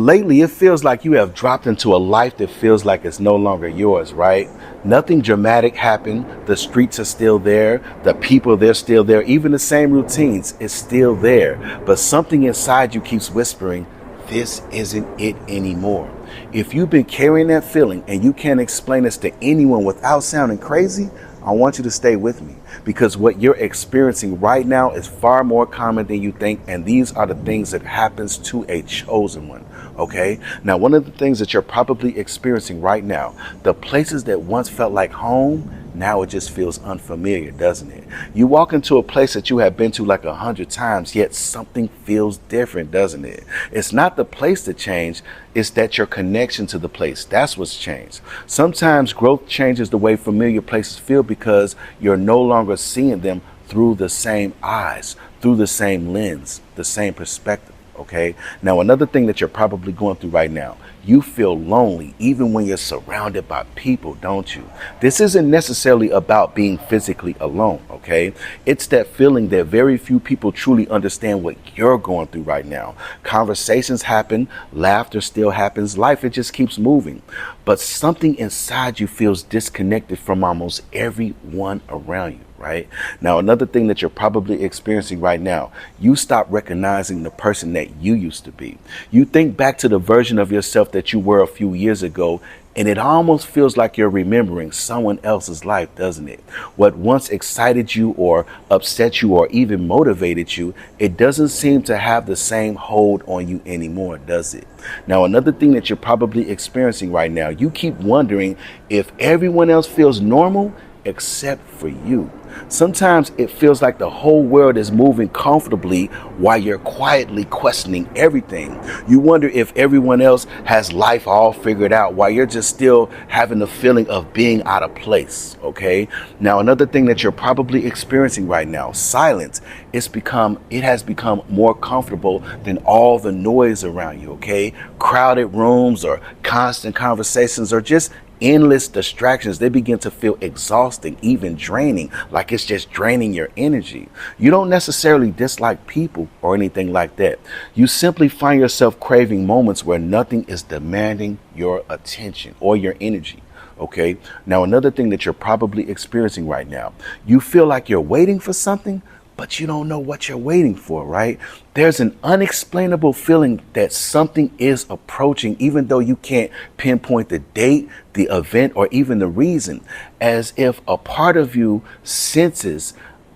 Lately, it feels like you have dropped into a life that feels like it's no longer yours, right? Nothing dramatic happened. The streets are still there. The people, they're still there. Even the same routines is still there. But something inside you keeps whispering, this isn't it anymore. If you've been carrying that feeling and you can't explain this to anyone without sounding crazy, I want you to stay with me, because what you're experiencing right now is far more common than you think, and these are the things that happens to a chosen one. Okay, now one of the things that you're probably experiencing right now, the places that once felt like home, now it just feels unfamiliar, doesn't it? You walk into a place that you have been to like 100 times, yet something feels different, doesn't it? It's not the place that changed, it's that your connection to the place, that's what's changed. Sometimes growth changes the way familiar places feel because you're no longer seeing them through the same eyes, through the same lens, the same perspective. Okay. Now, another thing that you're probably going through right now, you feel lonely even when you're surrounded by people, don't you? This isn't necessarily about being physically alone. Okay. It's that feeling that very few people truly understand what you're going through right now. Conversations happen, laughter still happens, life, it just keeps moving. But something inside you feels disconnected from almost everyone around you. Right now, another thing that you're probably experiencing right now, you stop recognizing the person that you used to be. You think back to the version of yourself that you were a few years ago, and it almost feels like you're remembering someone else's life, doesn't it? What once excited you or upset you or even motivated you, it doesn't seem to have the same hold on you anymore, does it? Now, another thing that you're probably experiencing right now, you keep wondering if everyone else feels normal except for you. Sometimes it feels like the whole world is moving comfortably while you're quietly questioning everything. You wonder if everyone else has life all figured out while you're just still having the feeling of being out of place. Okay. Now, another thing that you're probably experiencing right now, silence. It has become more comfortable than all the noise around you. Okay. Crowded rooms or constant conversations or just endless distractions, they begin to feel exhausting, even draining, like it's just draining your energy. You don't necessarily dislike people or anything like that. You simply find yourself craving moments where nothing is demanding your attention or your energy. Okay. Now, another thing that you're probably experiencing right now, you feel like you're waiting for something, but you don't know what you're waiting for, right? There's an unexplainable feeling that something is approaching, even though you can't pinpoint the date, the event, or even the reason, as if a part of you senses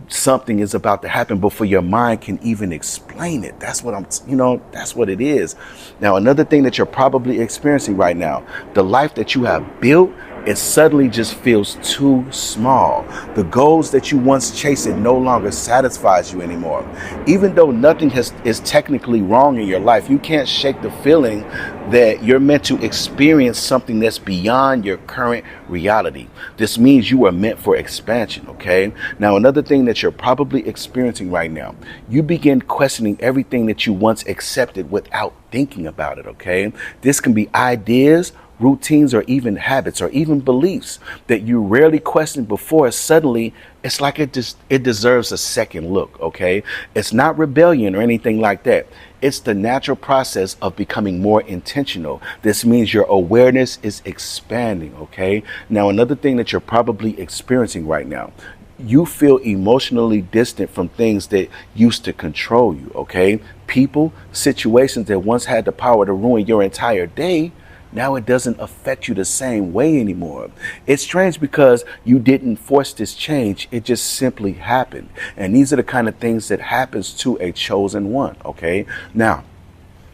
something is about to happen before your mind can even explain it. That's what it is. Now, another thing that you're probably experiencing right now, the life that you have built, it suddenly just feels too small. The goals that you once chased no longer satisfies you anymore. Even though nothing is technically wrong in your life, you can't shake the feeling that you're meant to experience something that's beyond your current reality. This means you are meant for expansion, okay? Now, another thing that you're probably experiencing right now, you begin questioning everything that you once accepted without thinking about it, okay? This can be ideas, routines, or even habits, or even beliefs that you rarely questioned before. Suddenly, it's like it deserves a second look, okay? It's not rebellion or anything like that. It's the natural process of becoming more intentional. This means your awareness is expanding, okay? Now, another thing that you're probably experiencing right now, you feel emotionally distant from things that used to control you, okay? People, situations that once had the power to ruin your entire day, now it doesn't affect you the same way anymore. It's strange because you didn't force this change. It just simply happened. And these are the kind of things that happens to a chosen one. Okay. Now,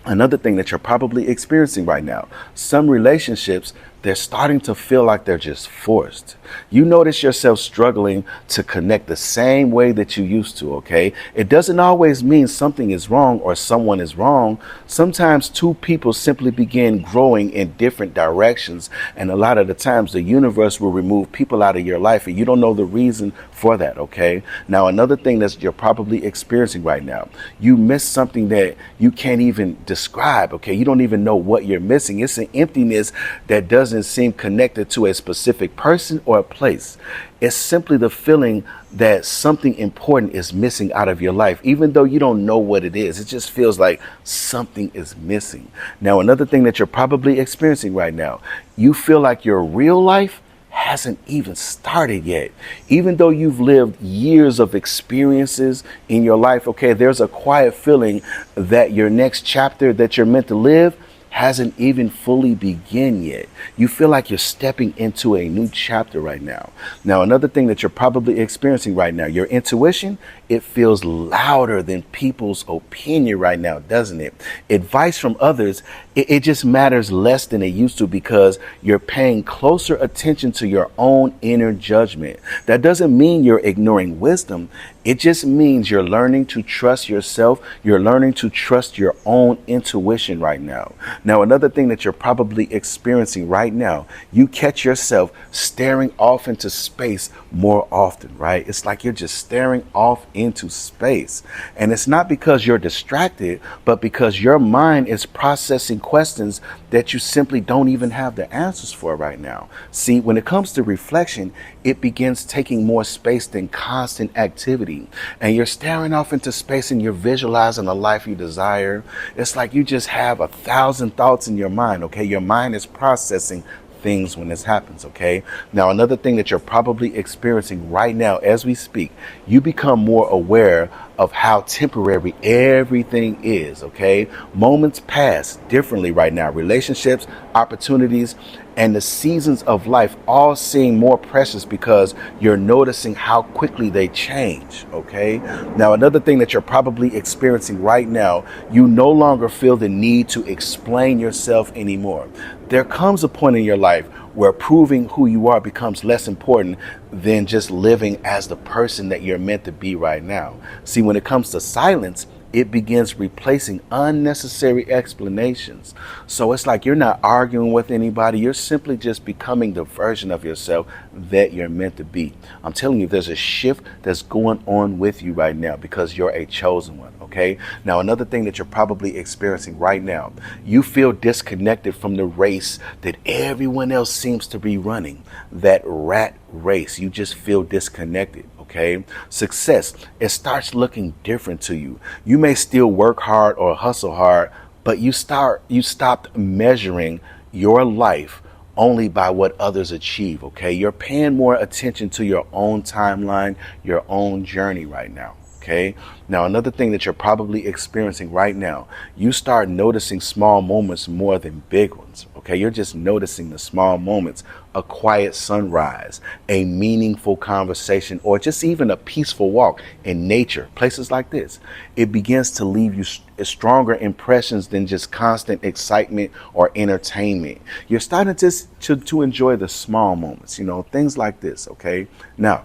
another thing that you're probably experiencing right now, some relationships, they're starting to feel like they're just forced. You notice yourself struggling to connect the same way that you used to, okay? It doesn't always mean something is wrong or someone is wrong. Sometimes two people simply begin growing in different directions, and a lot of the times the universe will remove people out of your life and you don't know the reason for that, okay? Now, another thing that you're probably experiencing right now, you miss something that you can't even describe, okay? You don't even know what you're missing. It's an emptiness that doesn't doesn't seem connected to a specific person or a place. It's simply the feeling that something important is missing out of your life, even though you don't know what it is. It just feels like something is missing. Now, another thing that you're probably experiencing right now, you feel like your real life hasn't even started yet. Even though you've lived years of experiences in your life, okay, there's a quiet feeling that your next chapter that you're meant to live hasn't even fully begun yet. You feel like you're stepping into a new chapter right now. Now, another thing that you're probably experiencing right now, your intuition, it feels louder than people's opinion right now, doesn't it? Advice from others, it just matters less than it used to because you're paying closer attention to your own inner judgment. That doesn't mean you're ignoring wisdom. It just means you're learning to trust yourself. You're learning to trust your own intuition right now. Now, another thing that you're probably experiencing right now, you catch yourself staring off into space more often, right? It's like you're just staring off into space. And it's not because you're distracted, but because your mind is processing questions that you simply don't even have the answers for right now. See, when it comes to reflection, it begins taking more space than constant activity. And you're staring off into space and you're visualizing a life you desire. It's like you just have 1,000 thoughts in your mind, okay? Your mind is processing things when this happens, okay? Now, another thing that you're probably experiencing right now as we speak, you become more aware of how temporary everything is, okay? Moments pass differently right now. Relationships, opportunities, and the seasons of life all seem more precious because you're noticing how quickly they change, okay? Now, another thing that you're probably experiencing right now, you no longer feel the need to explain yourself anymore. There comes a point in your life where proving who you are becomes less important than just living as the person that you're meant to be right now. See, when it comes to silence, it begins replacing unnecessary explanations. So it's like you're not arguing with anybody. You're simply just becoming the version of yourself that you're meant to be. I'm telling you, there's a shift that's going on with you right now because you're a chosen one, okay? Now, another thing that you're probably experiencing right now, you feel disconnected from the race that everyone else seems to be running, that rat race. You just feel disconnected. Okay, success, it starts looking different to you. You may still work hard or hustle hard, but you stopped measuring your life only by what others achieve. Okay, you're paying more attention to your own timeline, your own journey right now. Okay. Now, another thing that you're probably experiencing right now, you start noticing small moments more than big ones. Okay. You're just noticing the small moments, a quiet sunrise, a meaningful conversation, or just even a peaceful walk in nature, places like this. It begins to leave you stronger impressions than just constant excitement or entertainment. You're starting to enjoy the small moments, things like this. Okay. Now,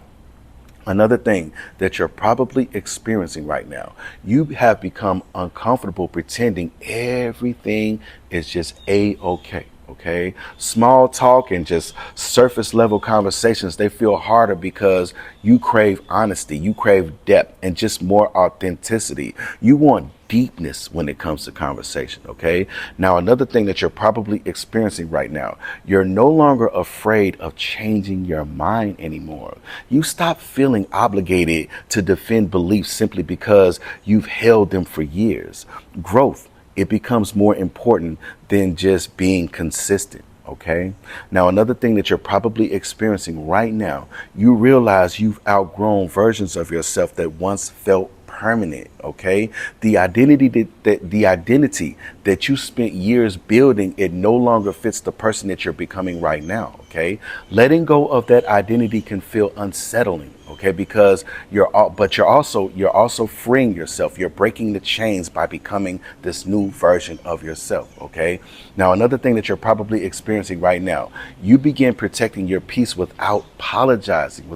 another thing that you're probably experiencing right now, you have become uncomfortable pretending everything is just a-okay. Okay, small talk and just surface level conversations, they feel harder because you crave honesty, you crave depth and just more authenticity. You want deepness when it comes to conversation. Okay. Now, another thing that you're probably experiencing right now, you're no longer afraid of changing your mind anymore. You stop feeling obligated to defend beliefs simply because you've held them for years. Growth, it becomes more important than just being consistent. Okay. Now, another thing that you're probably experiencing right now, you realize you've outgrown versions of yourself that once felt permanent. Okay. The identity that you spent years building, it no longer fits the person that you're becoming right now. Okay. Letting go of that identity can feel unsettling. Okay, because you're also freeing yourself. You're breaking the chains by becoming this new version of yourself. Okay. Now, another thing that you're probably experiencing right now, you begin protecting your peace without apologizing.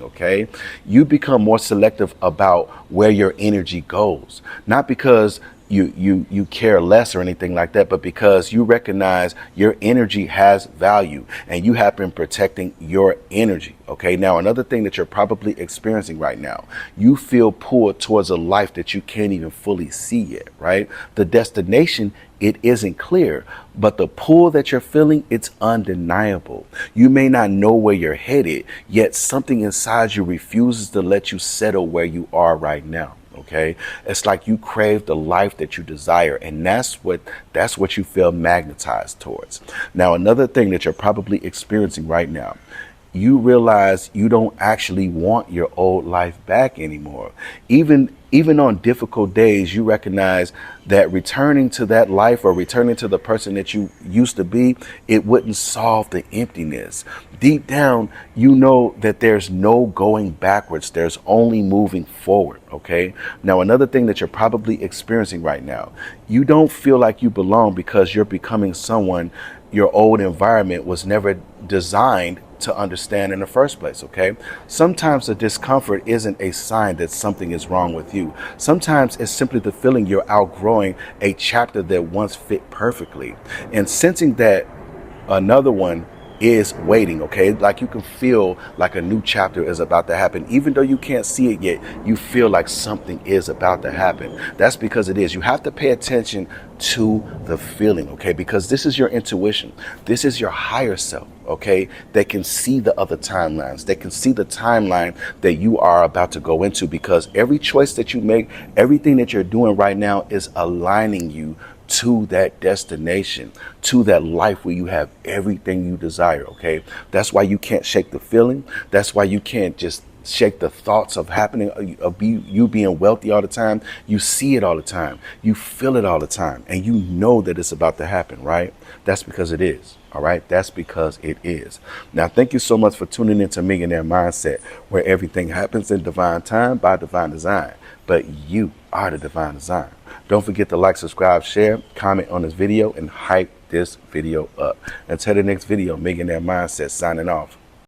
Okay. You become more selective about where your energy goes, not because you care less or anything like that, but because you recognize your energy has value and you have been protecting your energy. Okay, now another thing that you're probably experiencing right now, you feel pulled towards a life that you can't even fully see yet, right? The destination, it isn't clear, but the pull that you're feeling, it's undeniable. You may not know where you're headed, yet something inside you refuses to let you settle where you are right now. Okay, it's like you crave the life that you desire, and that's what you feel magnetized towards. Now, another thing that you're probably experiencing right now, you realize you don't actually want your old life back anymore. Even on difficult days, you recognize that returning to that life or returning to the person that you used to be, it wouldn't solve the emptiness. Deep down, you know that there's no going backwards. There's only moving forward. Okay. Now, another thing that you're probably experiencing right now, you don't feel like you belong because you're becoming someone your old environment was never designed to understand in the first place. Okay. Sometimes the discomfort isn't a sign that something is wrong with you. Sometimes it's simply the feeling you're outgrowing a chapter that once fit perfectly, and sensing that another one is waiting. Okay, like you can feel like a new chapter is about to happen. Even though you can't see it yet, you feel like something is about to happen. That's because it is. You have to pay attention to the feeling, okay? Because this is your intuition. This is your higher self, okay? That can see the other timelines. That can see the timeline that you are about to go into, because every choice that you make, everything that you're doing right now is aligning you to that destination, to that life where you have everything you desire. Okay, that's why you can't shake the feeling. That's why you can't just shake the thoughts of happening, of you being wealthy all the time. You see it all the time, you feel it all the time, and you know that it's about to happen, right? That's because it is. All right, that's because it is. Now, thank you so much for tuning into Millionaire Mindset, where everything happens in divine time by divine design, but you are the divine design. Don't forget to like, subscribe, share, comment on this video, and hype this video up. Until the next video, Millionaire Mindset signing off.